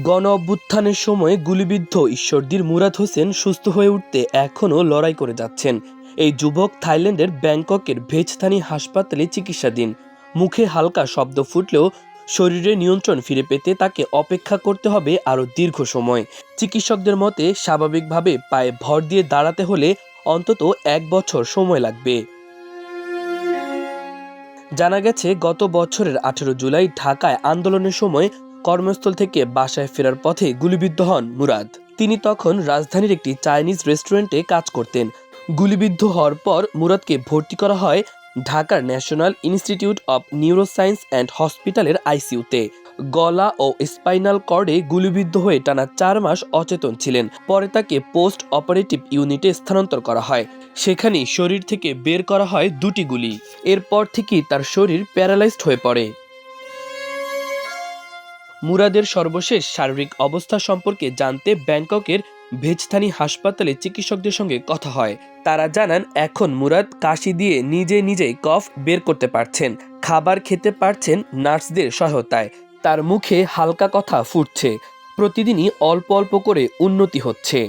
গণ অভ্যুত্থানের সময় গুলিবিদ্ধ ঈশ্বরদীর মুরাদ হোসেন সুস্থ হয়ে উঠতে এখনও লড়াই করে যাচ্ছেন। এই যুবক থাইল্যান্ডের ব্যাংককের ভেজথানি হাসপাতালে চিকিৎসাধীন। মুখে হালকা শব্দ ফুটলেও শরীরে নিয়ন্ত্রণ ফিরে পেতে তাকে অপেক্ষা করতে হবে আরও দীর্ঘ সময়। চিকিৎসকদের মতে স্বাভাবিকভাবে পায়ে ভর দিয়ে দাঁড়াতে হলে অন্তত 1 বছর সময় লাগবে। জানা গেছে, গত বছরের 18 জুলাই ঢাকায় আন্দোলনের সময় কর্মস্থল থেকে বাসায় ফেরার পথে গুলিবিদ্ধ হন মুরাদ। তিনি তখন রাজধানীর একটি চাইনিজ রেস্টুরেন্টে কাজ করতেন। গুলিবিদ্ধ হওয়ার পর মুরাদকে ভর্তি করা হয় ঢাকার national institute of neuroscience and হসপিটালের আইসিইউতে। গলা ও স্পাইনাল কর্ডে গুলিবিদ্ধ হয়ে টানা 4 মাস অচেতন ছিলেন। পরে তাকে পোস্ট অপারেটিভ ইউনিটে স্থানান্তর করা হয়। সেখানেই শরীর থেকে বের করা হয় 2টি গুলি। এরপর থেকেই তার শরীর প্যারালাইজড হয়ে পড়ে। মুরাদের সর্বশেষ শারীরিক অবস্থা সম্পর্কে জানতে ব্যাংককের ভেজথানি হাসপাতালে চিকিৎসকদের সঙ্গে কথা হয়। তারা জানান, এখন মুরাদ কাশি দিয়ে নিজেই কফ বের করতে পারছেন, খাবার খেতে পারছেন নার্সদের সহায়তায়। তার মুখে হালকা কথা ফুটছে, প্রতিদিনই অল্প অল্প করে উন্নতি হচ্ছে।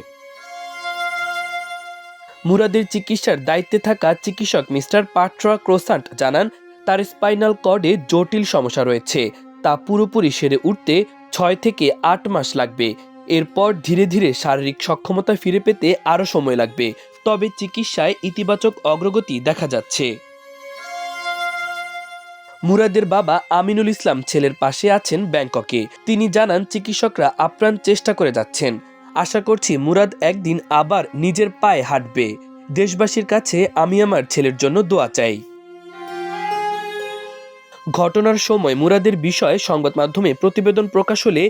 মুরাদের চিকিৎসার দায়িত্বে থাকা চিকিৎসক মিস্টার পাট্রা ক্রোসান্ট জানান, তার স্পাইনাল কর্ডে জটিল সমস্যা রয়েছে। তা পুরোপুরি সেরে উঠতে 6 থেকে 8 মাস লাগবে। এরপর ধীরে ধীরে শারীরিক সক্ষমতা ফিরে পেতে আরও সময় লাগবে। তবে চিকিৎসায় ইতিবাচক অগ্রগতি দেখা যাচ্ছে। মুরাদের বাবা আমিনুল ইসলাম ছেলের পাশে আছেন ব্যাংককে। তিনি জানান, চিকিৎসকরা আপ্রাণ চেষ্টা করে যাচ্ছেন। আশা করছি মুরাদ একদিন আবার নিজের পায়ে হাঁটবে। দেশবাসীর কাছে আমি আমার ছেলের জন্য দোয়া চাই। ঘটনার সময় মুরাদের বিষয়ে সংবাদ মাধ্যমে প্রতিবেদন প্রকাশ হলে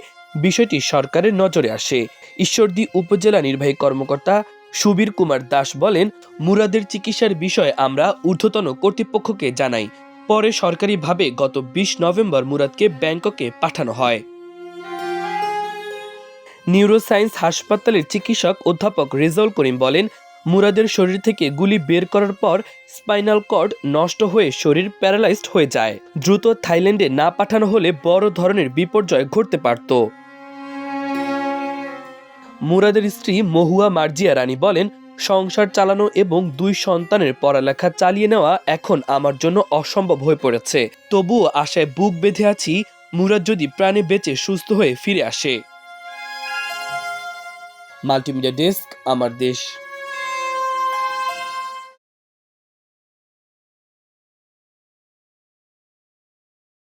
বিষয়টি সরকারের নজরে আসে। ঈশ্বরদী উপজেলা নির্বাহী কর্মকর্তা সুবীর কুমার দাস বলেন, মুরাদের চিকিৎসার বিষয়ে আমরা ঊর্ধ্বতন কর্তৃপক্ষকে জানাই। পরে সরকারিভাবে গত 20 নভেম্বর মুরাদকে ব্যাংককে পাঠানো হয়। নিউরোসায়েন্স হাসপাতালের চিকিৎসক অধ্যাপক রেজাউল করিম বলেন, মুরাদের শরীর থেকে গুলি বের করার পর স্পাইনাল কর্ড নষ্ট হয়ে শরীর প্যারালাইজড হয়ে যায়। দ্রুত থাইল্যান্ডে না পাঠানো হলে বড় ধরনের বিপর্যয় ঘটতে পারত। মুরাদের স্ত্রী মহুয়া মার্জিয়া রানী বলেন, সংসার চালানো এবং 2 সন্তানের পড়ালেখা চালিয়ে নেওয়া এখন আমার জন্য অসম্ভব হয়ে পড়েছে। তবুও আশায় বুক বেঁধে আছি, মুরাদ যদি প্রাণে বেঁচে সুস্থ হয়ে ফিরে আসে। মাল্টিমিডিয়া ডেস্ক, আমার দেশ।